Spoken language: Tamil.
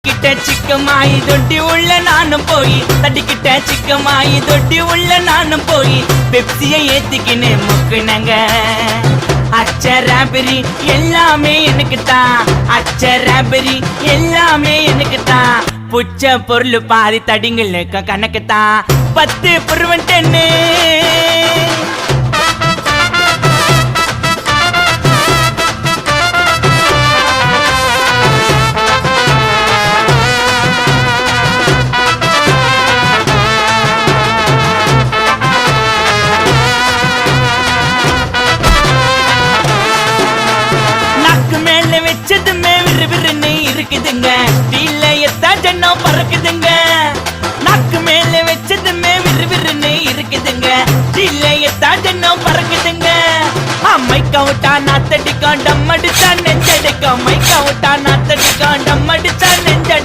கிட்ட சிக்கமாயி தொட்டி உள்ள நானும் போய் தட்டிக்கிட்ட சிக்கமாயி தொட்டி உள்ள நானும் போய் பெப்சியை ஏத்திக்கின்னு முக்குனங்க. அச்சராபெரி எல்லாமே எனக்கு தான், அச்சராபெரி எல்லாமே எனக்கு தான். புச்ச பொருள் பாதி தடிங்களுக்கு கணக்கு தான் 10 புருவன் 10. வச்சதுமே விறுவிறுன்னு இருக்குதுங்க, தீல எத்தா ஜன்னம் பறக்குதுங்க. நாக்கு மேல வச்சதுமே விறுவிறுன்னு இருக்குதுங்க, தீல எத்தா ஜன்னம் பறக்குதுங்க. மைக்கா விட்டா நாத்தடிக்கும் டம் அடிச்சா நெஞ்சடிக்கும், மைக்கா விட்டா நாத்தடிக்கும் டம் அடிச்சா நெஞ்சடிக்கும்.